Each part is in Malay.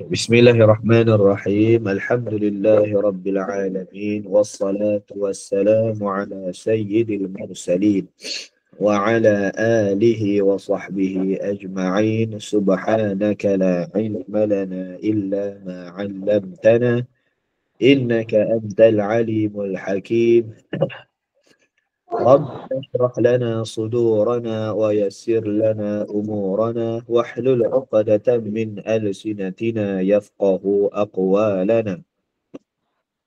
Bismillahirrahmanirrahim. Alhamdulillahi rabbil alamin. Wassalatu wassalamu ala sayyidil mursalin wa ala alihi wa sahbihi ajma'in. Subhanaka la ilma lana illa ma 'allamtana innaka antal alimul hakim. رب اشرح لنا صدورنا ويسر لنا أمورنا واحلل عقدة من ألسنتنا يفقه أقوالنا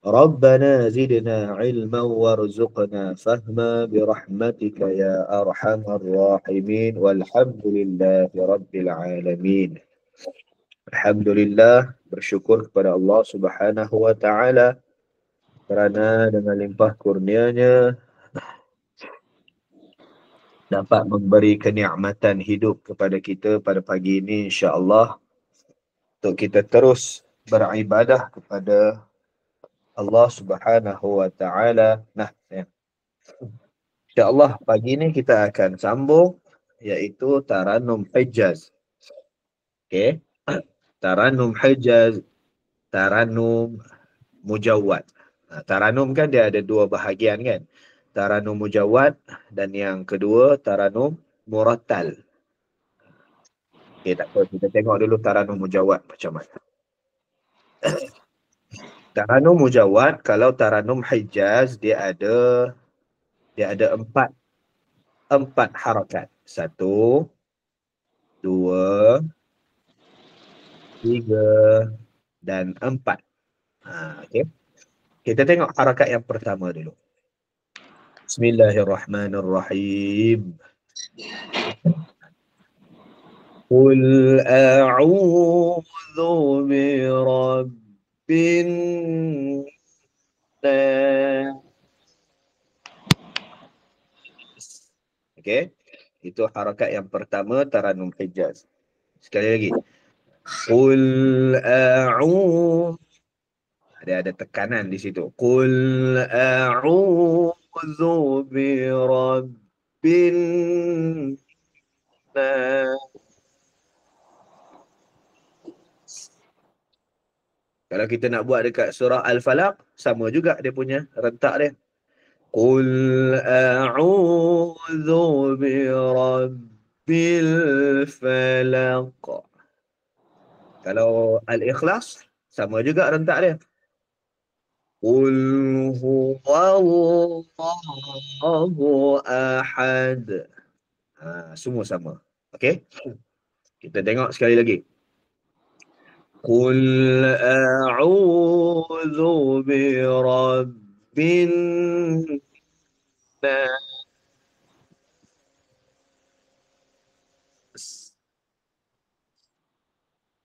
ربنا زدنا علما وارزقنا فهما برحمتك يا أرحم الراحمين والحمد لله رب العالمين. Alhamdulillah, bersyukur kepada Allah Subhanahu wa taala kerana dengan limpah kurnianya dapat memberi kenikmatan hidup kepada kita pada pagi ini, insya-Allah, untuk kita terus beribadah kepada Allah Subhanahu wa taala. Nah, insya-Allah pagi ini kita akan sambung iaitu Taranum Hijaz. Okey. Taranum Hijaz, Taranum Mujawwad. Taranum kan dia ada dua bahagian kan. Taranum Mujawwad dan yang kedua Taranum Murattal. Okey, tak apa, kita tengok dulu Taranum Mujawwad macam mana. Taranum Mujawwad, kalau Taranum Hijaz dia ada empat harakat. 1, 2, 3 dan 4. Okey. Kita tengok harakat yang pertama dulu. Bismillahirrahmanirrahim. Qul a'udzu birabbin nas. Okey. Itu harakat yang pertama Taranum Hijaz. Sekali lagi. Qul a'udzu, ada tekanan di situ. Qul a'udzu birabbin nas. Kalau kita nak buat dekat surah Al-Falaq, sama juga dia punya rentak dia. Qul a'udzu birabbil falaq. Kalau Al-Ikhlas, sama juga rentak dia. Qul huwallahu ahad. Semua sama. Okey? Kita tengok sekali lagi. Qul a'udzu birabbin nas.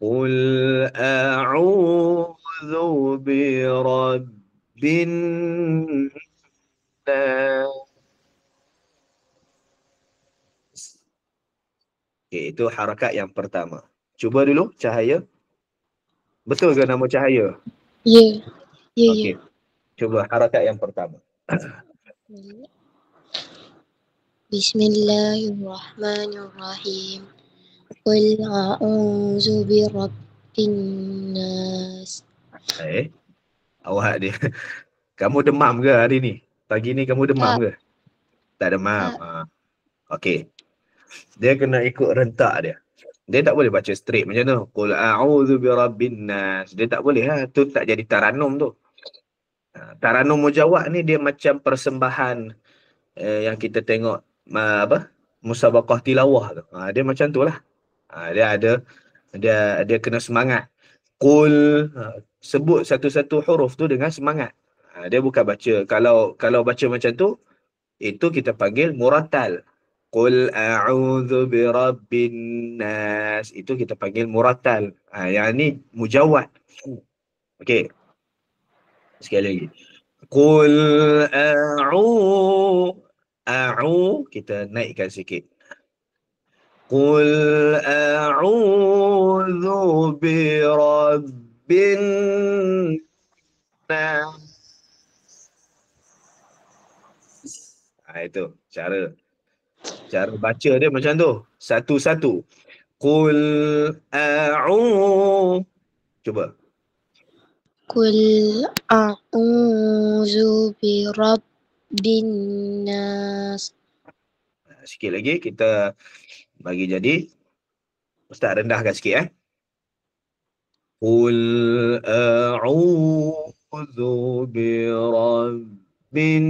Qul a'udzu birabbin nas. Okay, itu harakat yang pertama. Cuba dulu cahaya. Betul ke nama cahaya? Ya. Ya, Okey. Cuba harakat yang pertama. Bismillahirrahmanirrahim. Qul a'udzu birabbin nas. Awak dia. Kamu demam ke hari ni? Pagi ni kamu demam Tak. ke? Tak demam. Okey. Dia kena ikut rentak dia. Dia tak boleh baca straight macam tu. Qul a'udzu birabbin nas. Dia tak boleh lah. Tu tak jadi taranum tu. Taranum Mujawwad ni dia macam persembahan yang kita tengok musabaqah tilawah tu. Dia macam tu lah. Dia kena semangat. Qul, sebut satu-satu huruf tu dengan semangat. Dia bukan baca. Kalau baca macam tu, itu kita panggil murattal. Qul a'udzu birabbin nas. Itu kita panggil murattal. Yang ni mujawwad. Okey. Sekali lagi. Qul kita naikkan sikit. Qul a'udzu birabbin nas. Itu cara baca dia macam tu. Satu-satu. Qul a'udzu. Cuba. Qul a'udzu birabbin nas. Sikit lagi kita bagi jadi. Ustaz rendahkan sikit Qul a'udzu birabbin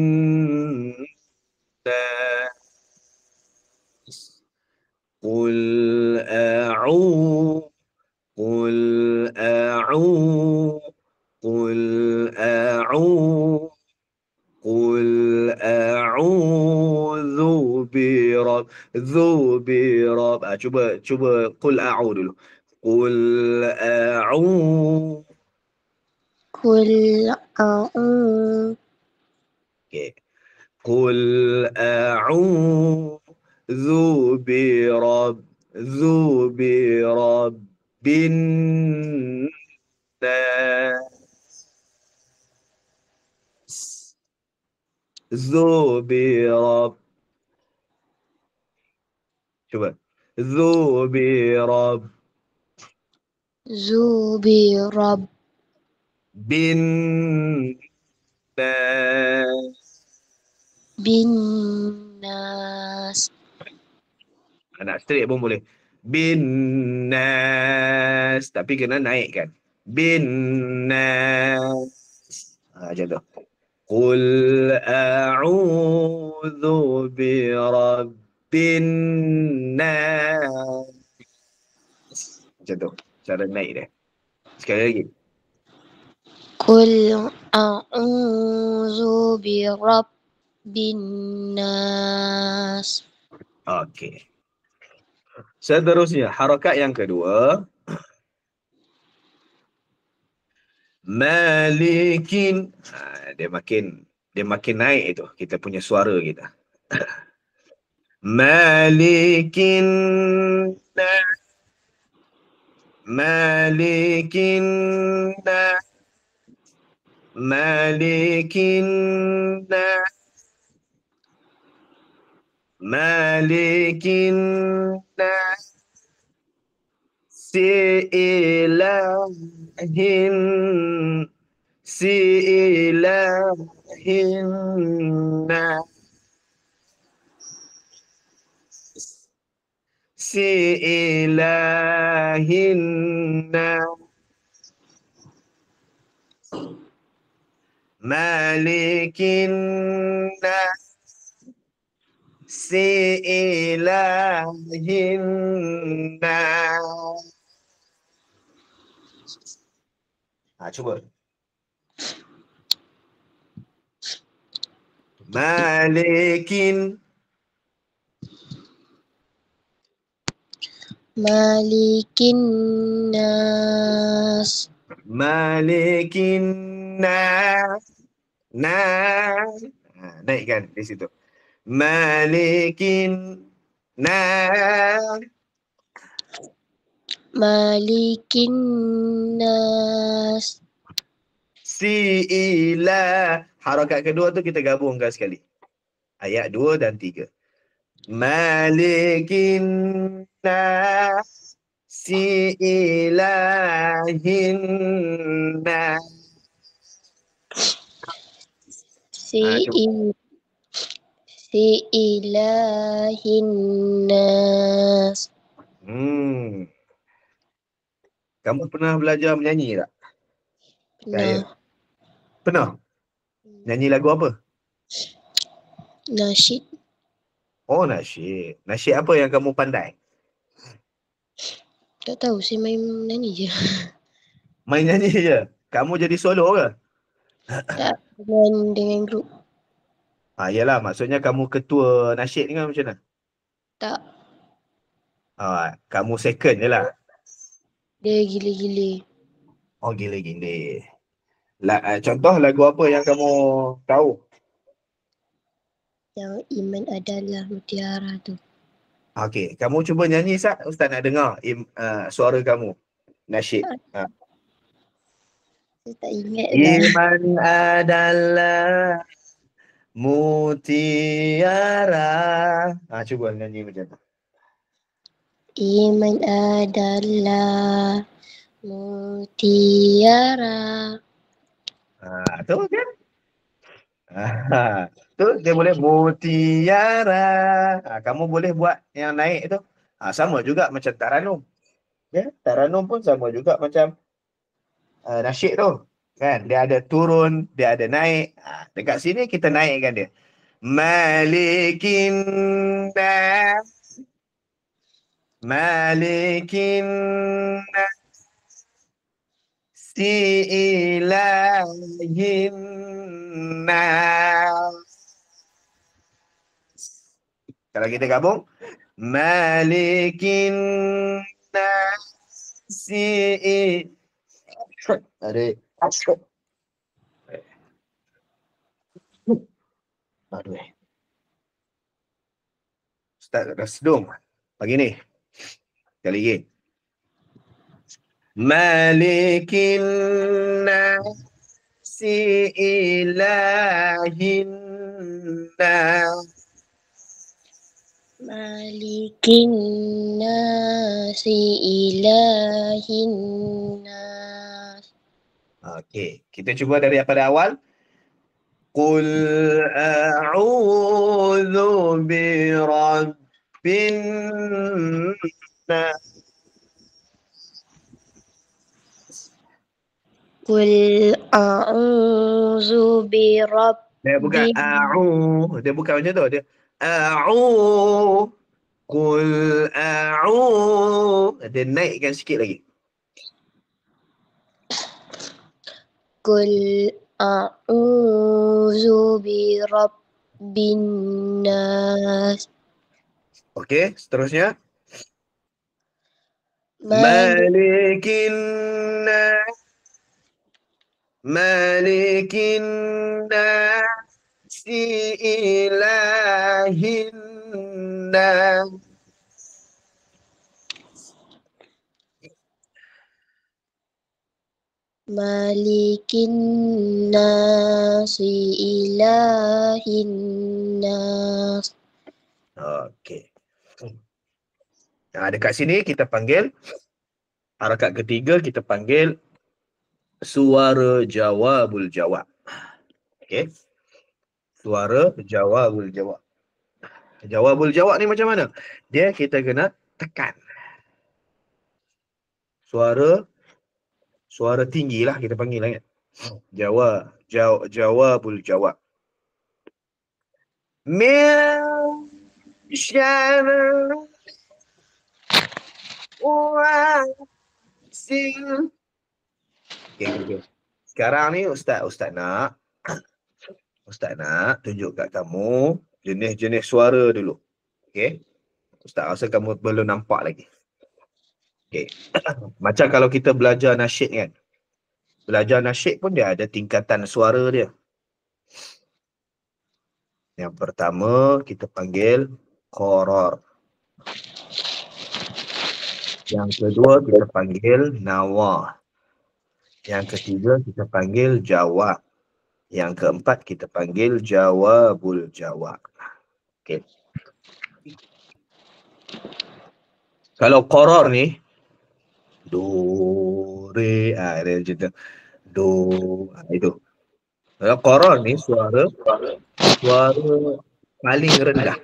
nas. Qul a'udzu قل أعوذ قل أعوذ قل أعوذ برب. Cuba قل أعوذ dulu. قل أعوذ. Qul a'udzu Okay. قل أعوذ برب الناس. ذو برب. Coba. ذو برب birabbin bin nas. nas. Nak straight pun boleh. Bin nas. Tapi kena naikkan. Bin nas. Macam tu. Qul a'udhu birabbin nas. Macam tu. Cara naik dia. Sekali lagi. Qul a'udzu birabbin nas. Okey. Seterusnya, harakat yang kedua. Malikin. Dia makin naik itu kita punya suara kita. Malikin nas. Malikin nas. Malikin nas. Malikin nas. Si ilahin nas. Si ilahin nas. Malikin nas. Si ilahin nas. Cuba. Malikin. Malikin nas. Malikin nas. Naikkan di situ. Malikin nas. Malikin nas. Si ilah. Harakat kedua tu kita gabungkan sekali. Ayat 2 dan 3. Malikin nas. Si ilahin nas. Si ilahin nas. Kamu pernah belajar menyanyi tak? Pernah. Pernah? Nyanyi lagu apa? Nasyid. Oh, nasyid. Nasyid apa yang kamu pandai? Tak tahu, saya main nyanyi je. Main nyanyi je? Kamu jadi solo ke? Tak, dengan grup. Yalah, maksudnya kamu ketua nasyid ni kan macam mana? Tak. Kamu second je lah. Dia gila-gila. Oh, gila-gila. Contoh lagu apa yang kamu tahu? Yang iman adalah mutiara tu. Okey, kamu cuba nyanyi Sat. Ustaz nak dengar suara kamu. Nasyid. Saya tak ingat lah. Iman adalah mutiara. Cuba nyanyi macam tu. Iman adalah Mutiara. Tu kan? Tu dia boleh mutiara. Kamu boleh buat yang naik tu. Sama juga macam Taranum. Ya, Taranum pun sama juga macam nasyid tu. Kan? Dia ada turun, dia ada naik. Dekat sini kita naikkan dia. Malikin nas. Malikin nasi ilahin nas. Kalau kita gabung, Malikin nasi. Aduh. Aduh. Ustaz dah sedung pagi ni. Sekali lagi. Malikin nasi ilahin nas. Malikin nasi ilahin nas. Okey, kita cuba daripada awal. Qul a'udzu birabbin nas. Qul a'udzu Dia bukan birabbin. dia bukan macam tu. Dia Qul dia naikkan sikit lagi. Qul a'udzu birabbin nas. Okey, seterusnya. Malik Malikin nas. Malikin nasi ilahin nas. Malikin nasi ilahin nas. Okey. Dekat sini kita panggil harakat ketiga, kita panggil suara jawabul jawab. Okey. Suara jawabul jawab. Jawabul jawab ni macam mana? Dia kita kena tekan. Suara tinggi lah kita panggil lah kan. Jawabul jawab. Min syarri wasil. Okay. Sekarang ni Ustaz nak tunjuk kat kamu jenis-jenis suara dulu. Okey. Ustaz rasa kamu belum nampak lagi. Okey. Macam kalau kita belajar nasyid kan. Belajar nasyid pun dia ada tingkatan suara dia. Yang pertama kita panggil qarar. Yang kedua kita panggil nawah. Yang ketiga kita panggil jawab. Yang keempat kita panggil jawabul jawab. Okey. Kalau qarar ni do re dia macam tu. Do itu. Kalau qarar ni suara paling rendah.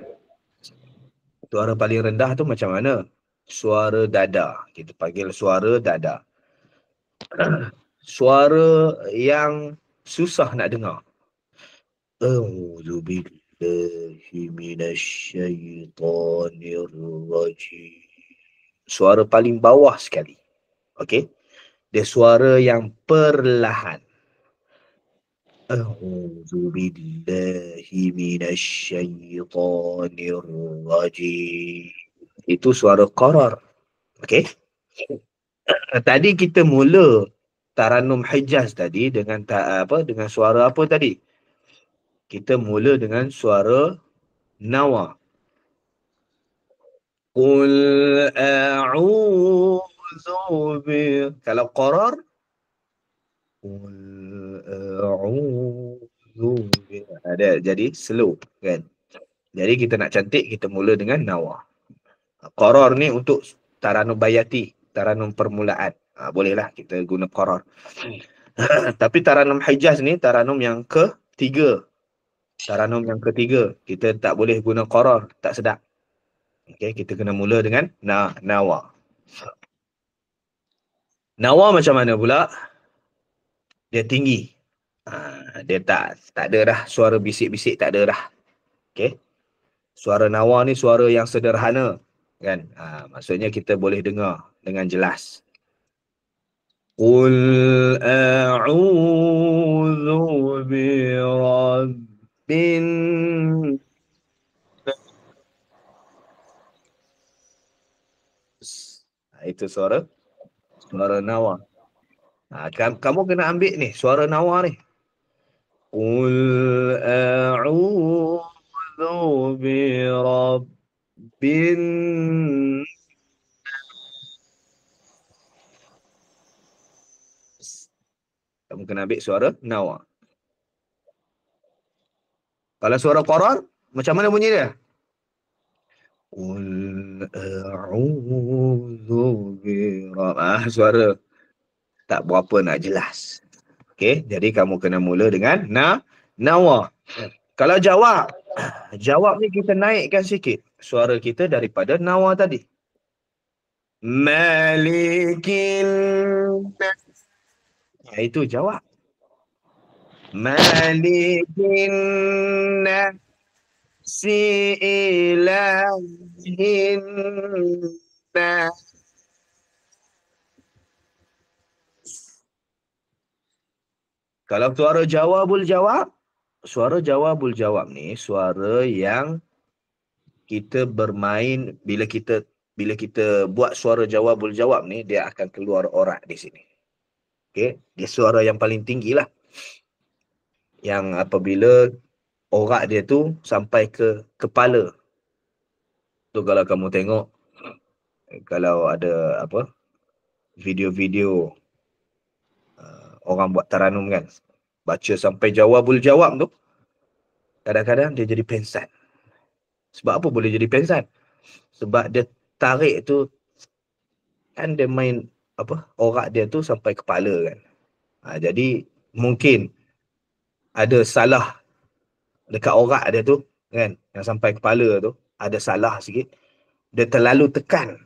Suara paling rendah tu macam mana? Suara dada. Kita panggil suara dada. Suara yang susah nak dengar. A'udzu billahi minasyaitonir rajim. Suara paling bawah sekali. Okey. Dia suara yang perlahan. A'udzu billahi minasyaitonir rajim. Itu suara qarar. Okey. Tadi kita mula Taranum Hijaz tadi dengan dengan suara apa tadi? Kita mula dengan suara nawa. Qul a'udzu bi. Kalau qarar Qul a'udzu bi. Ada jadi slow kan. Jadi kita nak cantik kita mula dengan nawa. Qarar ni untuk Taranum Bayati, Taranum permulaan. Bolehlah kita guna qarar. Tapi Taranum Hijaz ni Taranum yang ketiga. Taranum yang ketiga. Kita tak boleh guna qarar. Tak sedap. Okay, kita kena mula dengan nawa. Nawa macam mana pula? Dia tinggi. Dia tak ada dah suara bisik-bisik, tak ada dah. Okay. Suara nawa ni suara yang sederhana. Kan? Maksudnya kita boleh dengar dengan jelas. Qul a'udzu birabbin. Itu suara nawa. Kamu kena ambil ni suara nawa ni. Qul a'udzu birabbin. Kamu kena ambil suara nawa. Kalau suara qarar, macam mana bunyi dia? Qul a'udzu birabbin. Suara tak berapa nak jelas. Okey, jadi kamu kena mula dengan nawa. Kalau jawab ni kita naikkan sikit suara kita daripada nawa tadi. Malikin. Itu jawab. Malikin nasi ilahin nas. Kalau suara jawabul jawab ni suara yang kita bermain bila kita buat suara jawabul jawab ni, dia akan keluar orak di sini. Okey, dia suara yang paling tinggi lah. Yang apabila orak dia tu sampai ke kepala. Tu kalau kamu tengok, kalau ada video-video orang buat taranum kan, baca sampai jawabul jawab tu, kadang-kadang dia jadi pengsan. Sebab apa boleh jadi pengsan? Sebab dia tarik tu, kan dia main orak dia tu sampai kepala kan. Jadi mungkin ada salah dekat orak dia tu kan, yang sampai kepala tu ada salah sikit. Dia terlalu tekan.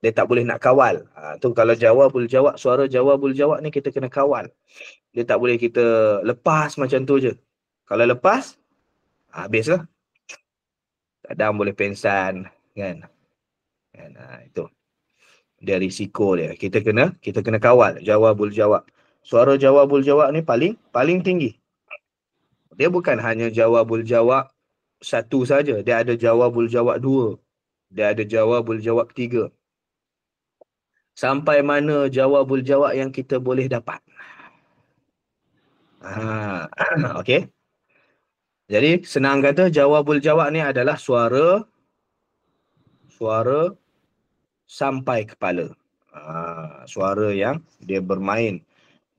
Dia tak boleh nak kawal. Tu kalau jawabul jawab, suara jawabul jawab ni kita kena kawal. Dia tak boleh kita lepas macam tu je. Kalau lepas, habislah. Kadang boleh pengsan kan. Itu. Dia risiko dia. Kita kena kawal jawabul jawab. Suara jawabul jawab ni paling tinggi. Dia bukan hanya jawabul jawab satu saja. Dia ada jawabul jawab 2. Dia ada jawabul jawab 3. Sampai mana jawabul jawab yang kita boleh dapat. Okey. Jadi senang kata jawabul jawab ni adalah suara sampai kepala. Suara yang dia bermain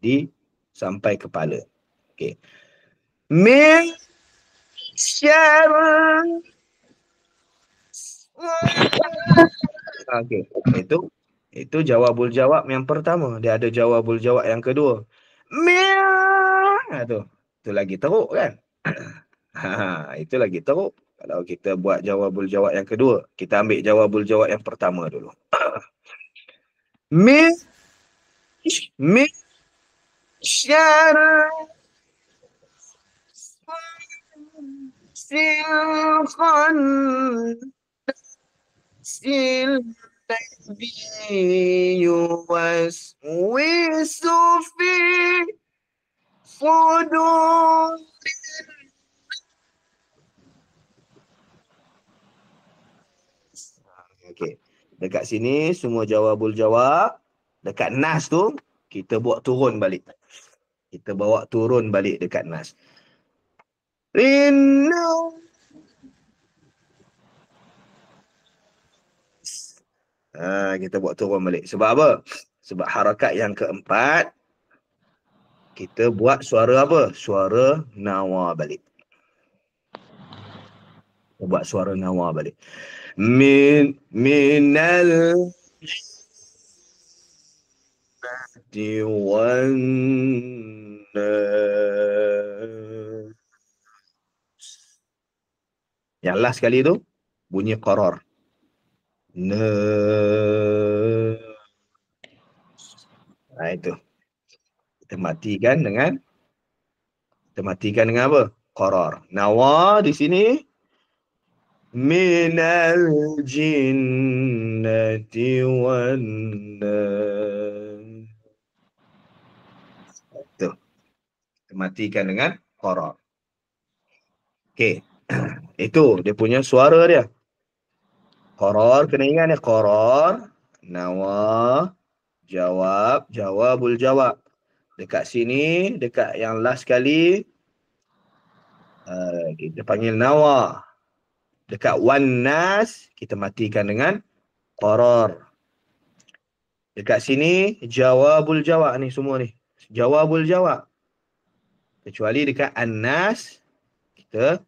di sampai kepala. Okey. Min syarr. Okey. Itu jawabul jawab yang pertama. Dia ada jawabul jawab yang kedua. Itu lagi teruk kan? Itu lagi teruk. Kalau kita buat jawabul jawab yang kedua, kita ambil jawabul jawab yang pertama dulu. Min syarr silqan الذي يوسوس في صدور. Okey. Dekat sini semua jawabul jawab. Dekat nas tu kita bawa turun balik. Kita bawa turun balik dekat nas. Inna. Kita buat turun balik. Sebab apa? Sebab harakat yang keempat, kita buat suara apa? Suara nawa balik. Buat suara nawa balik. Minal والناس. Yang last kali tu bunyi qarar. Na. Nah, itu. Kita matikan dengan apa? Qarar. Nawa di sini minal jinnati wan nas. Itu. Kita matikan dengan qarar. Okey. Itu dia punya suara dia. Qarar, kena ingat ni qarar, nawa, jawab, jawabul jawab. Dekat sini, dekat yang last kali, kita panggil nawa. Dekat wan nas, kita matikan dengan qarar. Dekat sini, jawabul jawab ni semua ni. Jawabul jawab. Kecuali dekat an-nas, kita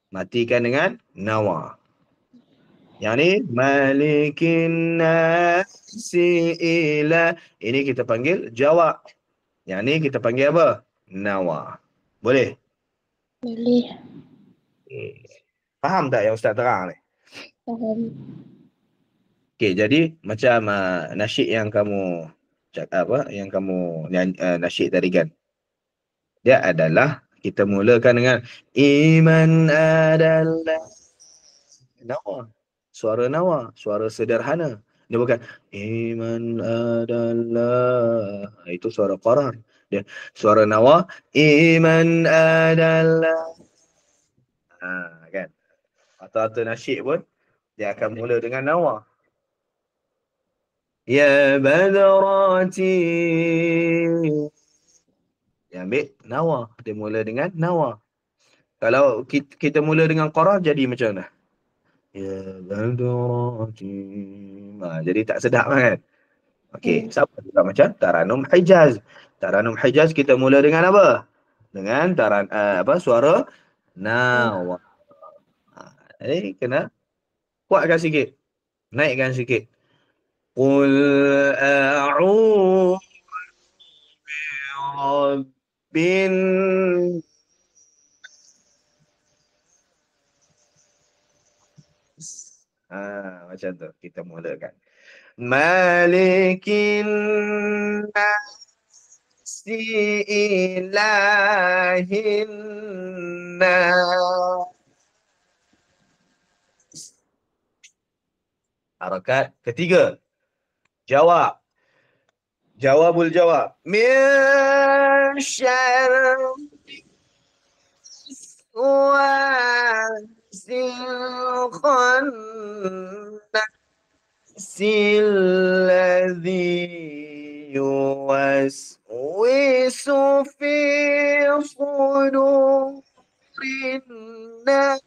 matikan dengan nawa. Yang ni malikin nasi ila. Ini kita panggil jawab. Yang ni kita panggil apa? Nawa. Boleh? Boleh. Okay. Faham tak yang Ustaz terang ni? Faham. Okey, jadi macam nasyid yang kamu yang kamu nasyid tadi kan. Dia adalah kita mulakan dengan iman adalah nawa. Suara nawa, suara sederhana. Dia bukan iman adalah, itu suara qarar. Dia suara nawa, iman adalah. Kan. Atau nasyid pun dia akan mula dengan nawa. Ya badrati. Dia ambil nawa, dia mula dengan nawa. Kalau kita mula dengan qarar jadi macam mana? Ya badrati. Jadi tak sedap kan? Okey, sama juga macam Taranum Hijaz. Taranum Hijaz kita mula dengan apa? Dengan suara nawa. Jadi kena kuatkan sikit. Naikkan sikit. Qul a'udzu birabbin. Macam tu kita mulakan. Malikin nasi ilahin nas. Harakat ketiga. Jawab. Jawabul jawab. Min syarri wasil khannasil ladzi yuwaswisu fi sudurin nas.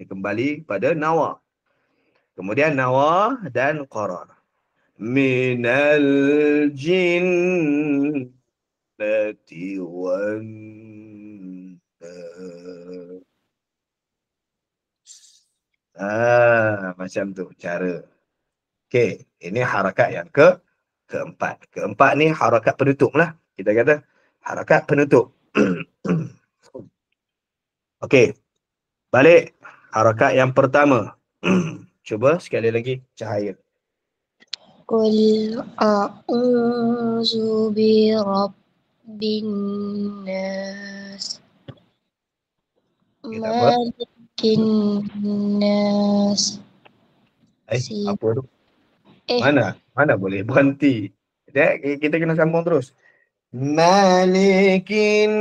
Kembali pada nawa. Kemudian nawa dan qarar. Minal jinnati wan nas. Macam tu cara. Okey, ini harakat yang keempat. Keempat ni harakat penutup lah. Kita kata harakat penutup. Okey, balik harakat yang pertama. Cuba sekali lagi cahaya. Qul a'udzu birabbin nas. Okay, tak apa. Malikin nas. Apa tu? Mana boleh berhenti. Kita kena sambung terus. Malikin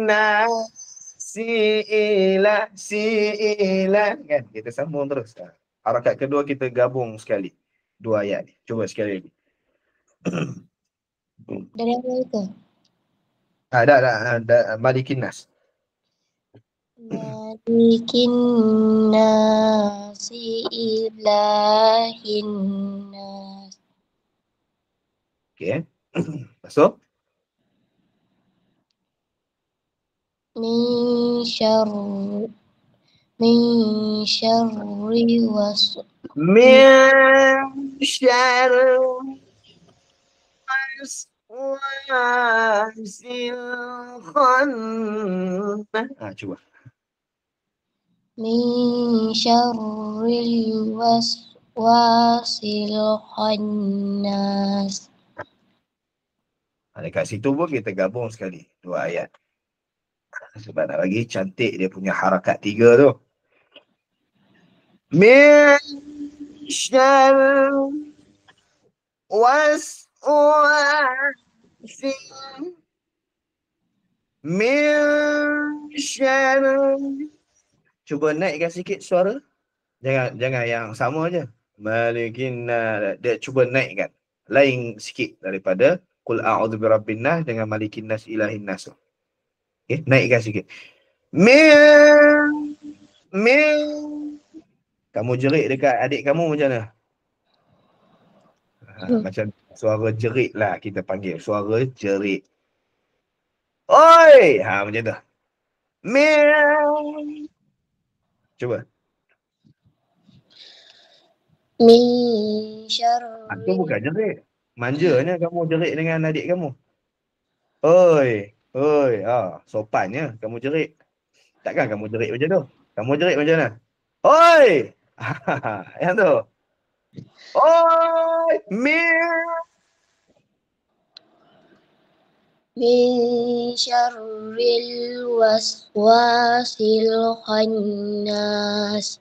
nasi ila kan, kita sambung terus. Harakat kedua kita gabung sekali dua ayat ni. Cuba sekali lagi. Dari awal ke? Dah Malikin nas. Malikin nasi ilahin nas. Okey. Masuk. Min syarri Min syarri waswasil khannas. Coba. Min syarril waswasil khannas. Dekat situ pun kita gabung sekali dua ayat. Sebab nak bagi cantik dia punya harakat 3 tu. Min syarri waswasil min syarri. Cuba naikkan sikit suara. Jangan yang sama aja. Malikin dia cuba naikkan. Lain sikit daripada qul a'udzu birabbin nas dengan malikin nas ilahin nas. Okey, naikkan sikit. Min min. Kamu jerit dekat adik kamu macam mana? Macam suara jerit lah kita panggil. Suara jerit. Oi! Macam tu. Min. Cuba. Min Itu syarril bukan jerit. Manjanya kamu jerit dengan adik kamu. Oi, oi, sopannya kamu jerit. Takkan kamu jerit macam tu. Kamu jerit macam mana? Oi! Yang tu. Oi! min syarril waswasil khannas.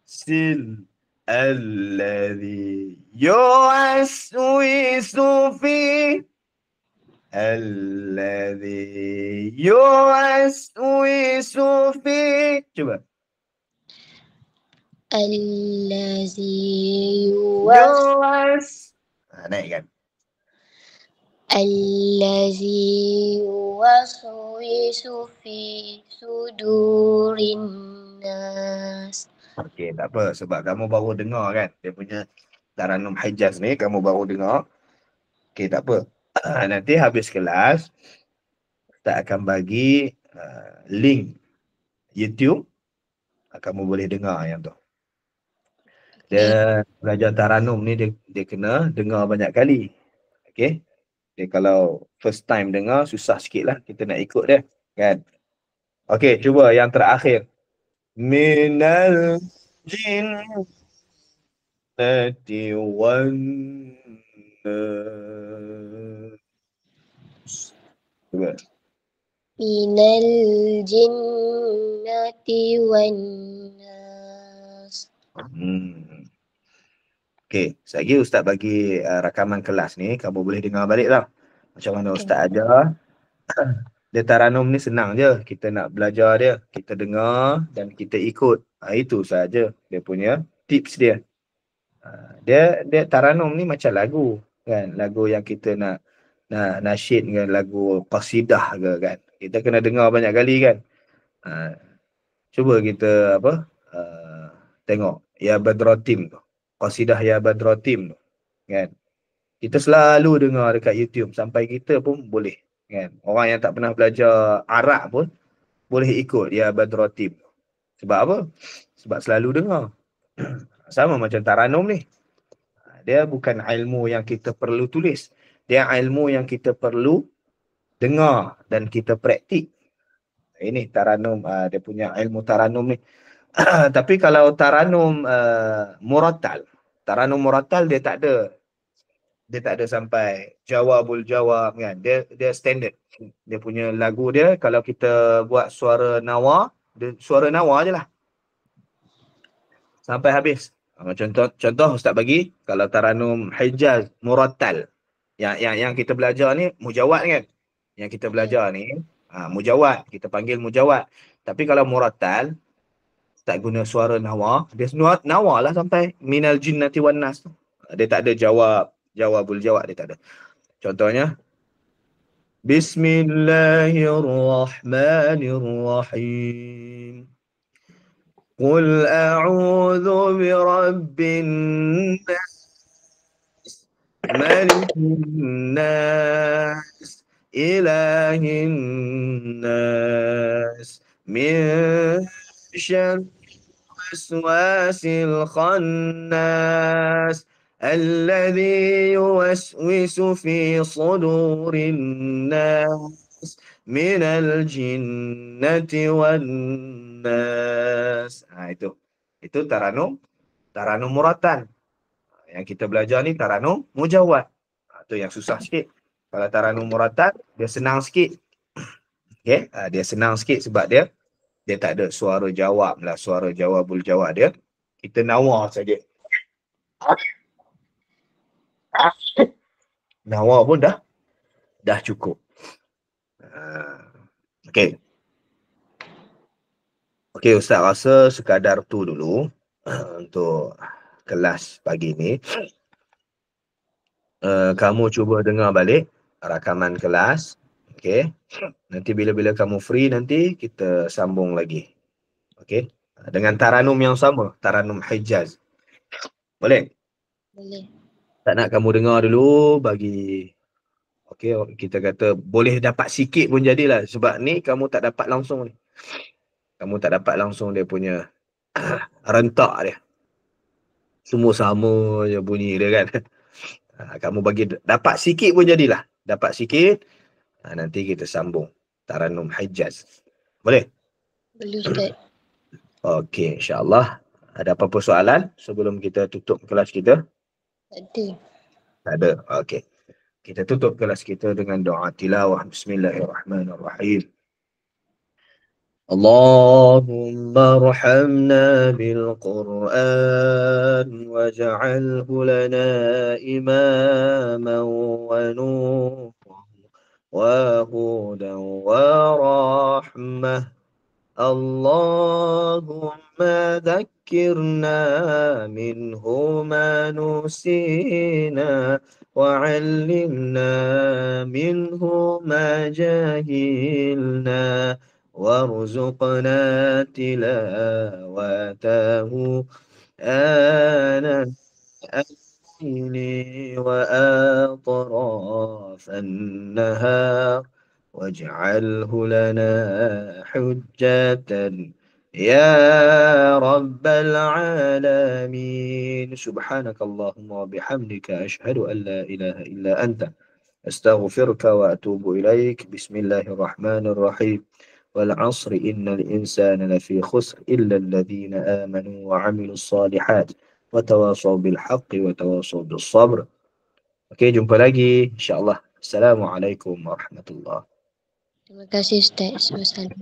Sil alladhi yuwaswisu fi alladhi yuwaswisu fi. Cuba. Allazi Naikkan. Allazi yuwaswisu fi sudurin nas. Okey, tak apa. Sebab kamu baru dengar kan. Dia punya Taranum Hijaz ni kamu baru dengar. Okey, tak apa. Nanti habis kelas, kita akan bagi link YouTube. Kamu boleh dengar yang tu. Dia belajar Taranum ni dia kena dengar banyak kali. Okey. Dia kalau first time dengar susah sikit lah kita nak ikut dia. Kan? Okey, cuba yang terakhir. Minal jinnati wan nas. Cuba. Minal jinnati wan nas. Okey, sekejap lagi Ustaz bagi rakaman kelas ni. Kamu boleh dengar balik lah. Macam mana Ustaz ajar. Dia Taranum ni senang je. Kita nak belajar dia. Kita dengar dan kita ikut. Itu saja dia punya tips dia. Dia Taranum ni macam lagu. Kan? Lagu yang kita nak nasyid dengan lagu qasidah ke kan. Kita kena dengar banyak kali kan. Cuba kita tengok Ya Badrotim tu. Qasidah Ya Badrotim tu. Kan? Kita selalu dengar dekat YouTube. Sampai kita pun boleh. Kan? Orang yang tak pernah belajar Arab pun boleh ikut Ya Badrotim. Sebab apa? Sebab selalu dengar. Sama macam Taranum ni. Dia bukan ilmu yang kita perlu tulis. Dia ilmu yang kita perlu dengar dan kita praktik. Ini Taranum, dia punya ilmu Taranum ni. Tapi kalau Taranum Murattal. Taranum Murattal dia tak ada sampai Jawabul Jawab kan. Dia standard. Dia punya lagu dia kalau kita buat suara nawa, dia suara nawa je lah. Sampai habis. Contoh Ustaz bagi kalau Taranum Hijaz Murattal. Yang kita belajar ni mujawad kan. Yang kita belajar ni mujawad, kita panggil mujawad. Tapi kalau Murattal tak guna suara nawa, dia nawa lah sampai minal jinnati wan nas. Dia tak ada jawabul jawab, dia tak ada. Contohnya Bismillahirrahmanirrahim. Qul a'udzu birabbin nas, malikin nas, ilahin nas, min syarri الوسواس الخناس الذي يوسوس في صدور الناس من الجنة والناس. Itu Taranum muratan. Yang kita belajar ni Taranum mujawad. Itu yang susah sikit. Kalau Taranum muratan, dia senang sikit. Okay? Dia senang sikit sebab dia tak ada suara jawab lah. Suara jawabul jawab dia. Kita nawar saja. Nawar pun dah cukup. Okay. Okay, Ustaz rasa sekadar tu dulu untuk kelas pagi ni. Kamu cuba dengar balik rakaman kelas. Okay. Nanti bila-bila kamu free nanti kita sambung lagi. Okay. Dengan Taranum yang sama. Taranum Hijaz. Boleh? Boleh. Tak nak kamu dengar dulu bagi... Okay, kita kata boleh dapat sikit pun jadilah. Sebab ni kamu tak dapat langsung ni. Kamu tak dapat langsung dia punya rentak dia. Semua sama je bunyi dia kan. Kamu bagi dapat sikit pun jadilah. Dapat sikit, nanti kita sambung. Taranum Hijaz. Boleh? Boleh Ustaz. Okey, insyaAllah. Ada apa-apa soalan sebelum kita tutup kelas kita? Tak ada. Tak ada. Okey. Kita tutup kelas kita dengan doa tilawah. Bismillahirrahmanirrahim. اللهم ارحمنا بالقرآن واجعله لنا إماما ونورا وهدى ورحمة. اللهم ذكرنا منه ما نسينا وعلمنا منه ما جهلنا وارزقنا تلاوته آناء الليل وأطراف النهار واجعله لنا حجة يا رب العالمين. سبحانك اللهم وبحمدك أشهد أن لا إله إلا أنت أستغفرك وأتوب إليك. بسم الله الرحمن الرحيم. والعصر إن الإنسان لفي خسر إلا الذين آمنوا وعملوا الصالحات وتواصوا بالحق وتواصوا بالصبر. Okey, jumpa lagi insyaAllah. Assalamualaikum warahmatullahi. Terima kasih Ustaz. Wassalamualaikum.